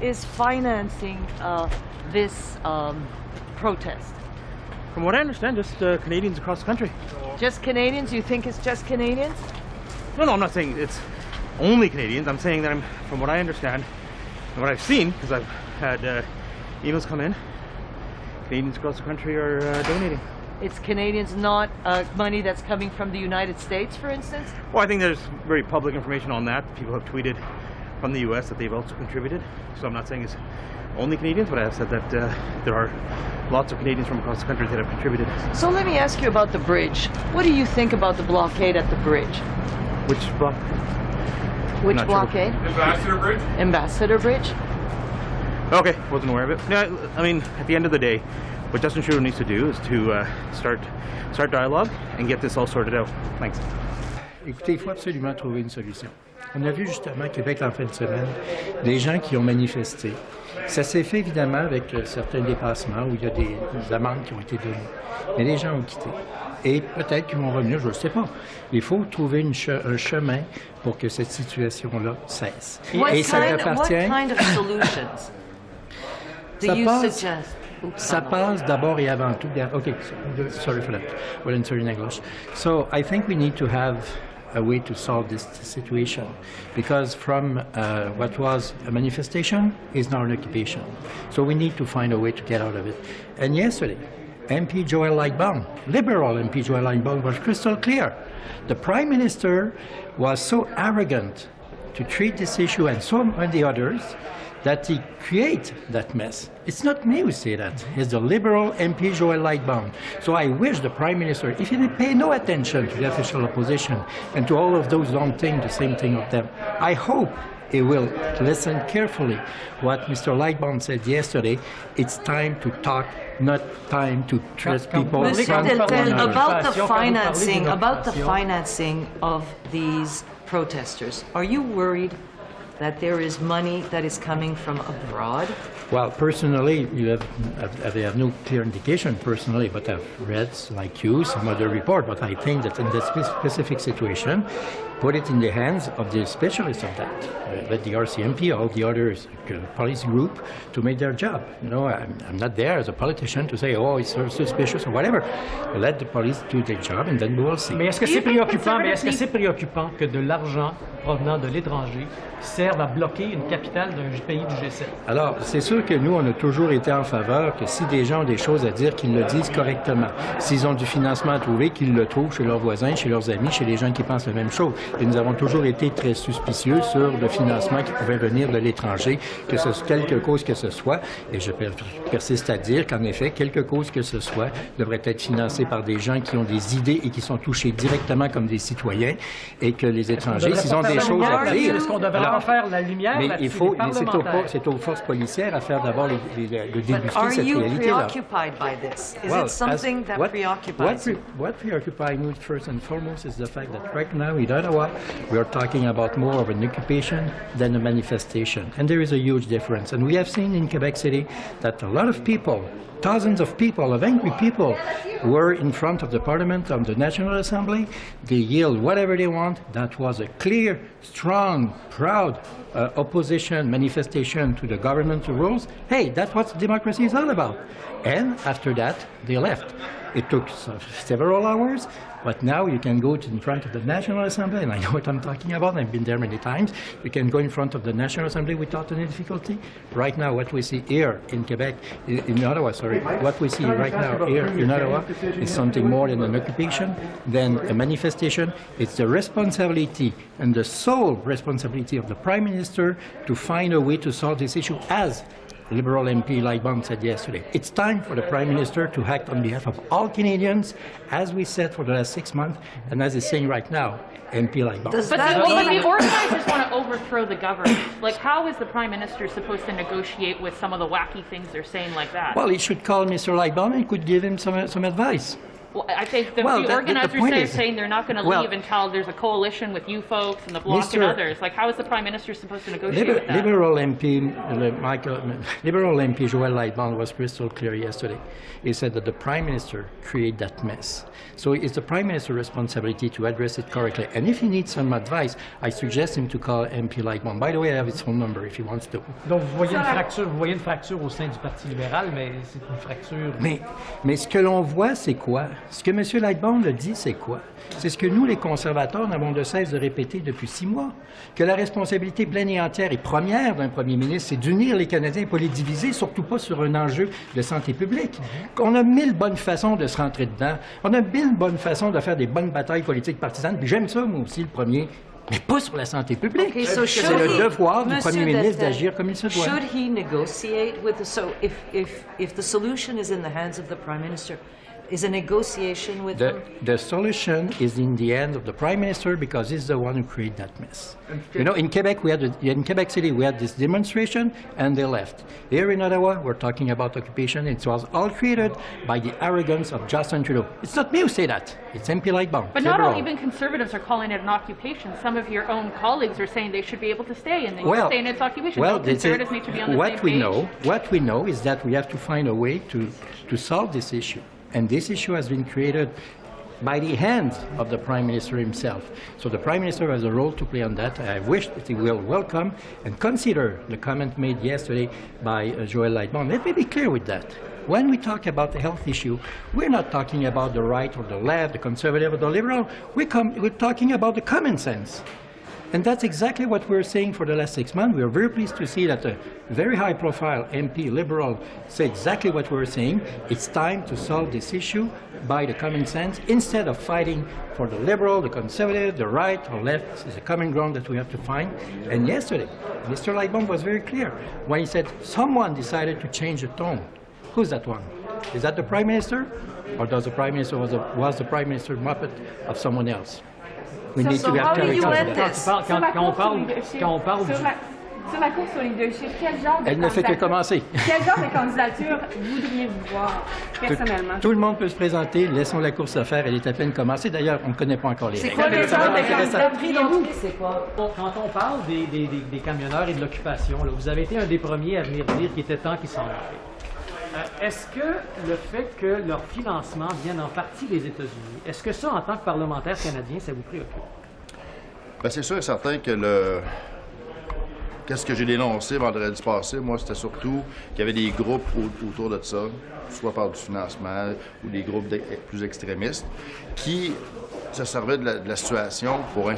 is financing this protest? From what I understand, just Canadians across the country. Just Canadians? You think it's just Canadians? No, I'm not saying it's only Canadians. I'm saying that from what I understand and what I've seen, because I've had emails come in, Canadians across the country are donating. It's Canadians, not money that's coming from the United States, for instance? Well, I think there's very public information on that. People have tweeted from the U.S. that they've also contributed. So I'm not saying it's only Canadians, but I have said that there are lots of Canadians from across the country that have contributed. So let me ask you about the bridge. What do you think about the blockade at the bridge? Which block? Which blockade? Sure. Ambassador Bridge? Ambassador Bridge? Okay, wasn't aware of it. No, I mean, at the end of the day, what Justin Trudeau needs to do is to start dialogue and get this all sorted out. Thanks. Écoutez, il faut absolument trouver une solution. On a vu justement à Québec en fin de semaine des gens qui ont manifesté. Ça s'est fait évidemment avec certains dépassements où il y a des amendes qui ont été données. Mais les gens ont quitté. Et peut-être qu'ils vont revenir, je ne sais pas. Il faut trouver un chemin pour que cette situation-là cesse. Et ça appartient. What kind of solutions do you suggest? Ça passe d'abord et avant tout. Okay, sorry for that. We'll answer in English. So I think we need to have a way to solve this situation, because from what was a manifestation is now an occupation. So we need to find a way to get out of it. And yesterday, MP Joel Lightbound, Liberal MP Joel Lightbound, was crystal clear. The Prime Minister was so arrogant to treat this issue and so many others that he create that mess. It's not me who say that. It's the Liberal MP Joel Lightbound. So I wish the Prime Minister, if he pay no attention to the official opposition and to all of those long things, the same thing of them, I hope he will listen carefully what Mr. Lightbound said yesterday. It's time to talk, not time to trust people. Mr. Deltel, about the financing of these protesters, are you worried that there is money that is coming from abroad? Well, personally, I have no clear indication personally, but I've read, like you, some other report. But I think that in that specific situation, put it in the hands of the specialists of that. Let the RCMP, all the others, police group, to make their job. You know, I'm not there as a politician to say, oh, it's suspicious or whatever. Let the police do their job, and then we will see. Mais est-ce que c'est préoccupant? Mais est-ce que c'est préoccupant que de l'argent provenant de l'étranger serve à bloquer une capitale d'un pays du G7? Alors, c'est sûr que nous, on a toujours été en faveur que si des gens ont des choses à dire, qu'ils le disent correctement. S'ils ont du financement à trouver, qu'ils le trouvent chez leurs voisins, chez leurs amis, chez les gens qui pensent la même chose. Et nous avons toujours été très suspicieux sur le financement qui pouvait venir de l'étranger, que ce soit quelque cause que ce soit. Et je persiste à dire qu'en effet, quelque cause que ce soit devrait être financé par des gens qui ont des idées et qui sont touchés directement comme des citoyens, et que les étrangers, s'ils ont des choses à dire... Est-ce qu'on devrait en faire la lumière? Mais il faut, c'est aux forces policières à faire d'abord de débuter cette réalité-là. Are you preoccupied by this? Is it something that preoccupies you? What preoccupies me first and foremost is the fact that right now in Ottawa, we are talking about more of an occupation than a manifestation. And there is a huge difference. And we have seen in Quebec City that a lot of people, thousands of people, of angry people, were in front of the Parliament, of the National Assembly. They yelled whatever they want. That was a clear, strong, proud opposition manifestation to the government rules. Hey, that's what democracy is all about. And after that, they left. It took several hours, but now you can go in front of the National Assembly, and I know what I'm talking about, I've been there many times. You can go in front of the National Assembly without any difficulty. Right now, what we see here in Quebec, in Ottawa, sorry, what we see right now here in Ottawa is something more than an occupation, than a manifestation. It's the responsibility and the sole responsibility of the Prime Minister to find a way to solve this issue, as Liberal MP Lightbound said yesterday. It's time for the Prime Minister to act on behalf of all Canadians, as we said for the last 6 months, and as he's saying right now, MP Lightbound. But the organizers want to overthrow the government. Like, how is the Prime Minister supposed to negotiate with some of the wacky things they're saying like that? Well, he should call Mr. Lightbound and could give him some advice. Well, I think the Well, the organizers point are is- saying they're not going to well- leave until there's a coalition with you folks and the Bloc and Mr. others. Like, how is the Prime Minister supposed to negotiate with that? Liberal MP Joël Lightbond was crystal clear yesterday. He said that the Prime Minister created that mess. So it's the Prime Minister's responsibility to address it correctly. And if he needs some advice, I suggest him to call MP Lightbond. By the way, I have his phone number if he wants to. Donc, vous voyez une fracture au sein du Parti libéral, mais c'est une fracture... Mais ce que l'on voit, c'est quoi? Ce que M. Lightbond a dit, c'est quoi? C'est ce que nous, les conservateurs, n'avons de cesse de répéter depuis 6 mois. Que la responsabilité pleine et entière et première d'un premier ministre, c'est d'unir les Canadiens et pas les diviser, surtout pas sur un enjeu de santé publique. On a 1000 bonnes façons de se rentrer dedans. On a 1000 bonnes façons de faire des bonnes batailles politiques partisanes. Puis j'aime ça, moi aussi, le premier. Mais pas sur la santé publique. Okay, so C'est should le he- devoir du Monsieur premier ministre Dettel, d'agir comme il se doit. Should he negotiate with the, so if the solution is in the hands of the Prime Minister, is a negotiation with him? The solution is in the hands of the Prime Minister because he's the one who created that mess. You know, in Quebec, in Quebec City, we had this demonstration and they left. Here in Ottawa, we're talking about occupation. It was all created by the arrogance of Justin Trudeau. It's not me who say that. It's MP Lightbond. But not all, even Conservatives are calling it an occupation. Some of your own colleagues are saying they should be able to stay, and then you're saying it's occupation. Well, No, Conservatives need to be on the same page. What we know is that we have to find a way to solve this issue. And this issue has been created by the hands of the Prime Minister himself. So the Prime Minister has a role to play on that. I wish that he will welcome and consider the comment made yesterday by Joël Lightbond. Let me be clear with that. When we talk about the health issue, we're not talking about the right or the left, the conservative or the liberal. We're talking about the common sense. And that's exactly what we're saying for the last 6 months. We are very pleased to see that a very high-profile MP, liberal, say exactly what we're saying. It's time to solve this issue by the common sense instead of fighting for the liberal, the conservative, the right or left. This is a common ground that we have to find. And yesterday, Mr. Lightbond was very clear when he said someone decided to change the tone. Who's that one? Is that the Prime Minister? Or was the Prime Minister Muppet of someone else? We need to how have do you clarity end on that. this? Quand on parle du... Sur la course au leadership, quel genre de Elle ne fait que commencer. Quel genre de candidature voudriez-vous voir, personnellement? Tout le monde peut se présenter, laissons la course à faire, elle est à peine commencée. D'ailleurs, on ne connaît pas encore les règles. Quel genre de candidat voudriez-vous? C'est quoi? Quand on parle des camionneurs et de l'occupation, là, vous avez été un des premiers à venir dire qu'il était temps qu'ils s'en aillent. Est-ce que le fait que leur financement vienne en partie des États-Unis, est-ce que ça, en tant que parlementaire canadien, ça vous préoccupe? Bien, c'est sûr et certain que qu'est-ce que j'ai dénoncé vendredi passé, moi, c'était surtout qu'il y avait des groupes autour de ça, soit par du financement ou des groupes plus extrémistes, qui se servaient de la situation pour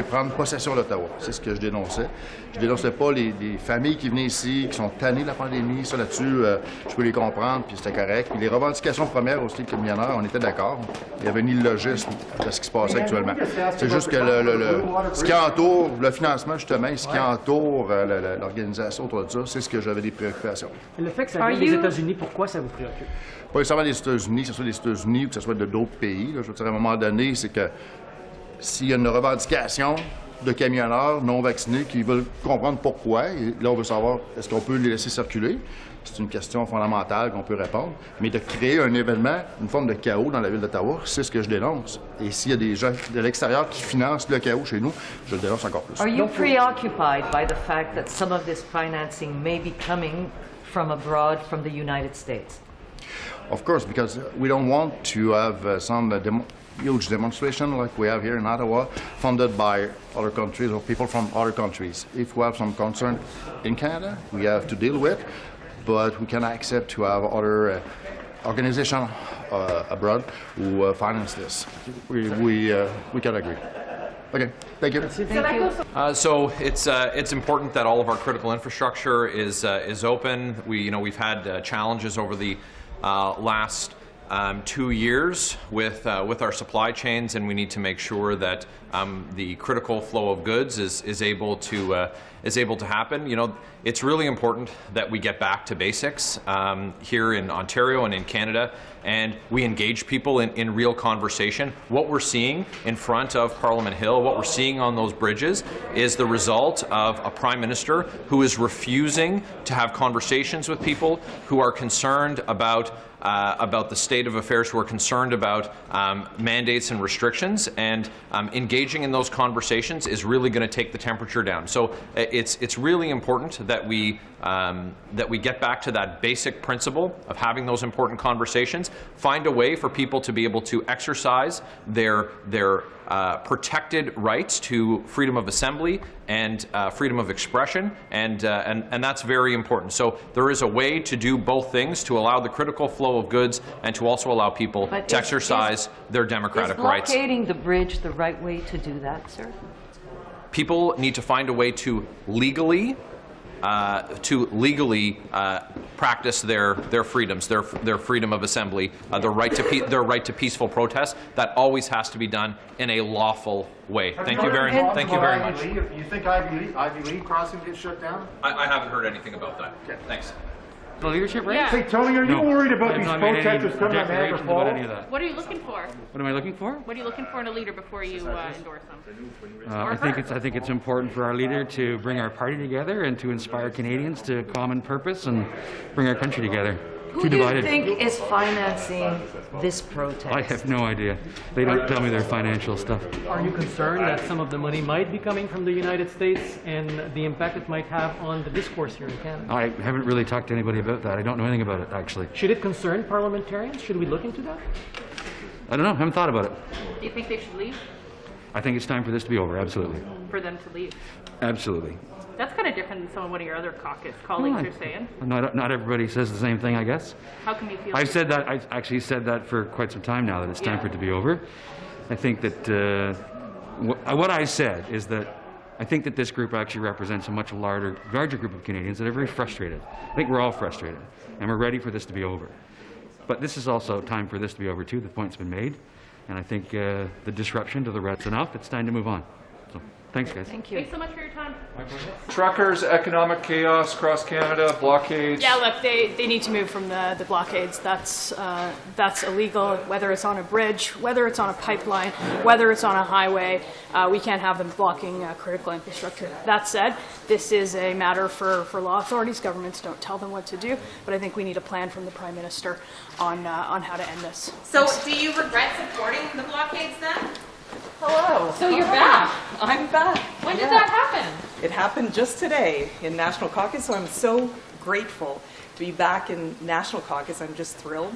prendre possession d'Ottawa. C'est ce que je dénonçais. Je dénonçais pas les familles qui venaient ici, qui sont tannées de la pandémie. Ça, là-dessus, je peux les comprendre, puis c'était correct. Puis les revendications premières aussi, les camionneurs, on était d'accord. Il y avait un illogisme de ce qui se passait actuellement. C'est juste que ce qui entoure le financement, justement, et ce qui entoure l'organisation autour de ça, c'est ce que j'avais des préoccupations. Le fait que ça vienne des États-Unis, pourquoi ça vous préoccupe? Pas nécessairement des États-Unis, que ce soit des États-Unis ou que ce soit de d'autres pays. Là, je veux dire, à un moment donné, c'est que s'il y a une revendication de camionneurs non vaccinés qui veulent comprendre pourquoi, et là, on veut savoir, est-ce qu'on peut les laisser circuler? C'est une question fondamentale qu'on peut répondre. Mais de créer un événement, une forme de chaos dans la ville d'Ottawa, c'est ce que je dénonce. Et s'il y a des gens de l'extérieur qui financent le chaos chez nous, je le dénonce encore plus. Are you preoccupied by the fact that some of this financing may be coming from abroad, from the United States? Of course, because we don't want to have some huge demonstration like we have here in Ottawa, funded by other countries or people from other countries. If we have some concern in Canada, we have to deal with, but we cannot accept to have other organizations abroad who finance this. We can agree. Okay, thank you. So it's important that all of our critical infrastructure is open. We've had challenges over the last 2 years with our supply chains, and we need to make sure that the critical flow of goods is able to happen. You know, it's really important that we get back to basics here in Ontario and in Canada, and we engage people in real conversation. What we're seeing in front of Parliament Hill, what we're seeing on those bridges, is the result of a Prime Minister who is refusing to have conversations with people who are concerned about about the state of affairs, who are concerned about mandates and restrictions, and engaging in those conversations is really going to take the temperature down. So it's really important that we get back to that basic principle of having those important conversations, find a way for people to be able to exercise their protected rights to freedom of assembly and freedom of expression, and that's very important. So there is a way to do both things, to allow the critical flow of goods and to also allow people to exercise their democratic rights. Is blockading the bridge the right way to do that, sir? People need to find a way to legally practice their freedoms, their freedom of assembly, their right to peaceful protest. That always has to be done in a lawful way. Thank you very much. You think Ivy League crossing gets shut down? I haven't heard anything about that. Okay. Thanks. The leadership race? Yeah. Hey, Tony, are you worried about these I've not made any protesters coming on Niagara declarations about any of Falls? that. What are you looking for? What am I looking for? What are you looking for in a leader before you endorse them? I think it's important for our leader to bring our party together and to inspire Canadians to common purpose and bring our country together. Who do you think is financing this protest? I have no idea. They don't tell me their financial stuff. Are you concerned that some of the money might be coming from the United States and the impact it might have on the discourse here in Canada? I haven't really talked to anybody about that. I don't know anything about it, actually. Should it concern parliamentarians? Should we look into that? I don't know. I haven't thought about it. Do you think they should leave? I think it's time for this to be over. Absolutely. For them to leave? Absolutely. That's kind of different than some of what your other caucus colleagues are saying. Not everybody says the same thing, I guess. How can you feel? I've said that. I've actually said that for quite some time now, that it's time for it to be over. I think that what I said is that I think that this group actually represents a much larger group of Canadians that are very frustrated. I think we're all frustrated, and we're ready for this to be over. But this is also time for this to be over too. The point's been made, and I think the disruption to the red's enough. It's time to move on. So, thanks, guys. Thank you. Thanks so much for your time. Truckers, economic chaos across Canada, blockades. Yeah, look, they need to move from the blockades. That's illegal, whether it's on a bridge, whether it's on a pipeline, whether it's on a highway. We can't have them blocking critical infrastructure. That said, this is a matter for law authorities. Governments don't tell them what to do, but I think we need a plan from the Prime Minister on how to end this. So, do you regret supporting the blockades then? Hello. So you're back. I'm back. When did that happen? It happened just today in National Caucus, so I'm so grateful to be back in National Caucus. I'm just thrilled.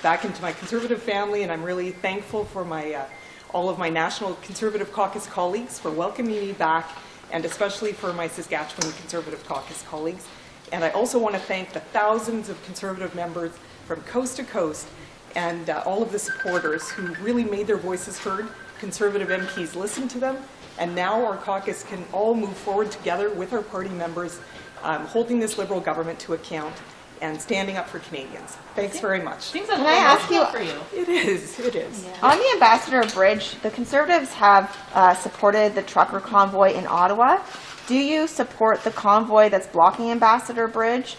Back into my Conservative family, and I'm really thankful for my all of my National Conservative Caucus colleagues for welcoming me back, and especially for my Saskatchewan Conservative Caucus colleagues. And I also want to thank the thousands of Conservative members from coast to coast and all of the supporters who really made their voices heard. Conservative MPs listened to them, and now our caucus can all move forward together with our party members, holding this Liberal government to account and standing up for Canadians. Thanks very much. Can I ask you? For you? It is. Yeah. On the Ambassador Bridge, the Conservatives have supported the trucker convoy in Ottawa. Do you support the convoy that's blocking Ambassador Bridge?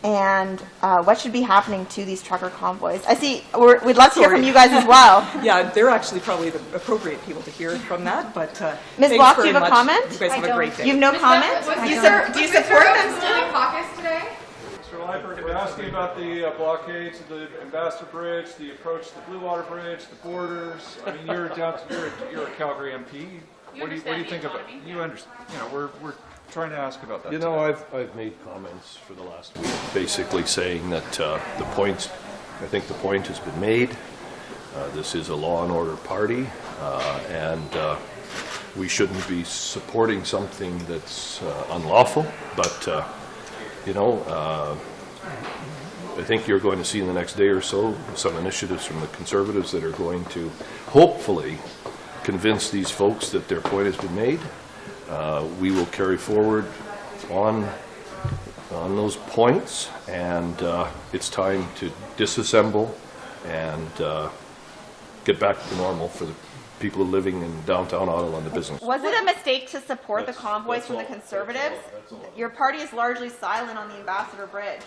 And what should be happening to these trucker convoys? I see, we'd love to hear from you guys as well. Yeah, they're actually probably the appropriate people to hear from that, but Ms. Block, do you have a comment? You guys have a great day. You have no comment? Do you support them still? Caucus today? Mr. Lippert, we're asking about the blockades of the Ambassador Bridge, the approach to the Blue Water Bridge, the borders. I mean, you're a Calgary MP. What do you think of it? You understand? You know, we're trying to ask about that. You know, I've made comments for the last week, basically saying that I think the point has been made. This is a law and order party, and we shouldn't be supporting something that's unlawful. But you know, I think you're going to see in the next day or so some initiatives from the Conservatives that are going to hopefully convince these folks that their point has been made. We will carry forward on those points, and it's time to disassemble and get back to normal for the people living in downtown Ottawa and the business. Was it a mistake to support the convoys from the Conservatives? Your party is largely silent on the Ambassador Bridge.